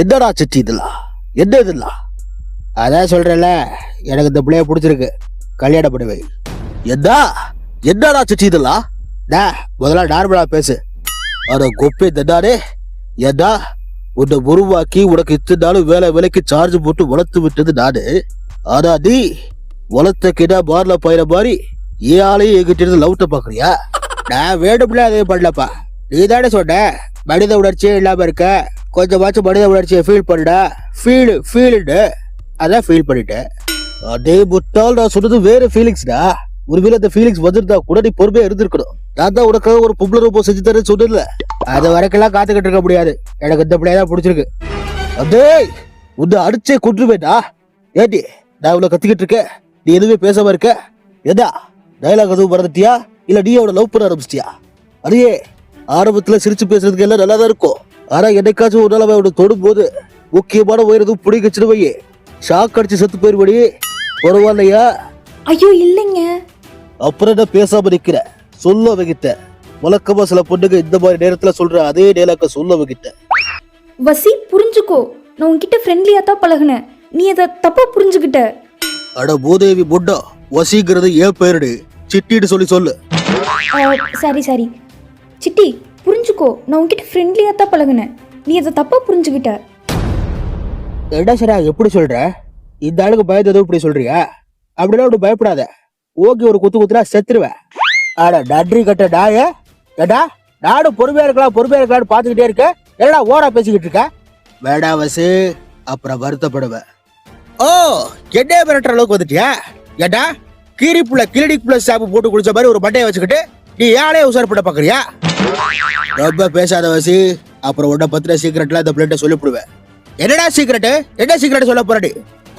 என்னடா சிட்டி இதெல்லாம்? என்ன இதெல்லாம்? அதான் சொல்றேன்ல, எனக்கு இந்த பிள்ளைய பிடிச்சிருக்கு, கல்யாணம் பண்ணுவை. என்னடா சிட்டி இதெல்லாம்? முதல்ல நார்மலா பேசு. அட கொப்பே தண்டாரே, ஏண்டா உன்னை உருவாக்கி உனக்கு இத்தனை நாளும் வேலைக்கு சார்ஜ் போட்டு வளர்த்து விட்டது நானு. ஆனா நீ வளர்த்த கிடா பார்ல பயிர மாதிரி ஏழையும் எங்கிட்ட இருந்து லவ்ட்ட பாக்குறியா? நான் வேணும்ல அதே பண்ணலப்பா. நீ தானே சொன்ன மனித உணர்ச்சியே இல்லாம இருக்க, கொஞ்சமாச்சும் மனித உணர்ச்சியை ஃபீல் பண்ணா. ஃபீல்டு அதான் ஃபீல் பண்ணிட்டேன். அதே முட்டால் நான் சொன்னது வேற ஃபீலிங்ஸ்டா. ஒருவேளை அந்த ஃபீலிங்ஸ் வந்திருந்தா கூட நீ பொறுமையா இருந்திருக்கணும். நான் தான் உனக்காக ஒரு பொம்பளை ரூபம் செஞ்சு தரேன்னு சொன்னல. அது வரைக்கெல்லாம் காத்துக்கிட்டு இருக்க முடியாது. எனக்கு இந்த பிள்ளையதான் பிடிச்சிருக்கு. அதே உன்னை அடிச்சே கொன்றுவேண்டா. ஏடி நான் இவ்வளவு கத்திக்கிட்டு இருக்கேன், நீ எதுவுமே பேசாம இருக்க. ஏதா டைலாக் எதுவும் மறந்துட்டியா, இல்ல நீ அவனை லவ் பண்ண ஆரம்பிச்சிட்டியா? அதையே ஆரம்பத்துல சிரிச்சு பேசுறதுக்கு எல்லாம் நல்லா தான் இருக்கும். ஆனா என்னைக்காச்சும் ஒரு நாள் அவனை தொடும் போது முக்கியமான உயிர் எதுவும் பிடிக்கச்சுன்னு வையே, ஷாக் அடிச்சு செத்து போயிருபடி. பரவாயில்லையா? ஐயோ இல்லைங்க. அப்புறம் என்ன பேசாம நிக்கிற? சொல்ல வகிட்ட. வழக்கமா சில பொண்ணுங்க இந்த மாதிரி நேரத்துல சொல்ற அதே டைலாக்க சொல்ல வகிட்ட. வசி புரிஞ்சுக்கோ, நான் உன்கிட்ட ஃப்ரெண்ட்லியா தான் பழகுனேன், நீ அதை தப்பா புரிஞ்சுக்கிட்ட. அட பூதேவி முண்டா, வசிங்கிறது ஏன் பேருடு, சிட்டின்னு சொல்லு. சரி சிட்டி புரிஞ்சுக்கோ, நான் உன்கிட்ட ஃப்ரெண்ட்லியா தான் பழகுனேன், நீ அதை தப்பா புரிஞ்சுக்கிட்ட. என்ன சரா எப்படி சொல்ற? இந்த ஆளுக்கு பயந்ததும் இப்படி சொல்றியா? அப்படிலாம் ஒன்று பயப்படாத. ஓகே, ஒரு குத்துனா செத்துருவேன். ஆட நன்றி கட்ட நாய. ஏடா நானும் பொறுமையா இருக்கலாம்னு பாத்துக்கிட்டே இருக்க, என்னடா ஓரா பேசிக்கிட்டு இருக்க? வேடா வசு, அப்புறம் வருத்தப்படுவேன். ஓ, என்ன மிரட்டுற அளவுக்கு வந்துட்டியா? ஏடா கீரிப்புள்ள கிளினிக் பிளஸ் ஷாம்பு போட்டு குடிச்ச மாதிரி ஒரு மண்டையை வச்சுக்கிட்டு நீ யாழே உசாரப்பட பாக்குறியா? ரொம்ப பேசாத வசி, அப்புறம் உன்னை பத்தின சீக்கிரட்லாம் இந்த பிளேட்டை சொல்லிவிடுவேன். என்னடா சீக்கிரட்டு? என்ன சீக்கிரட் சொல்ல போறடி?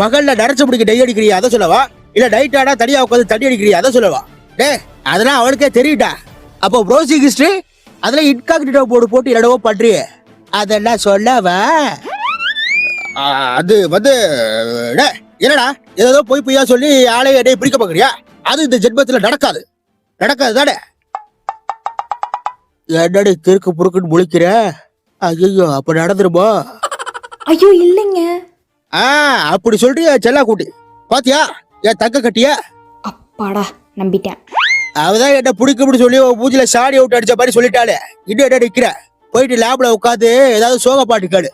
பகல்ல நரைச்சு பிடிக்க டை அடிக்கிறியா அதை சொல்லவா, இல்ல நைட் ஆனா தனியா உட்காந்து தண்ணி அடிக்கிறியா அதை சொல்லவா? அதெல்லாம் அவனுக்கே தெரியுடா. அப்போ ப்ரௌசிங் ஹிஸ்டரி அதுல இன்காக்னிட்டோ போட்டு என்னடவோ பண்றியே, அதெல்லாம் சொல்லவா? அது வந்து என்னடா ஏதோ பொய்யா சொல்லி ஆளைய என்னை பிடிக்க பாக்குறியா? அது இந்த ஜென்மத்துல நடக்காது தானே. என்னடி திருக்கு புறுக்குன்னு முழிக்கிற? ஐயோ, அப்ப நடந்துருமோ? ஐயோ இல்லைங்க. அப்படி சொல்றியா செல்லா கூட்டி? பாத்தியா என் தக்க கட்டிய? அப்பாடா நம்பிட்டேன். அவதான் என்ன பிடிக்கும்னு சொல்லி பூஜையில சாடி அவுட் அடிச்ச மாதிரி சொல்லிட்டாலே. இன்னும் என்ன நிக்கிற? போயிட்டு லேப்ல உட்காந்து ஏதாவது சோக பாட்டு கேளு.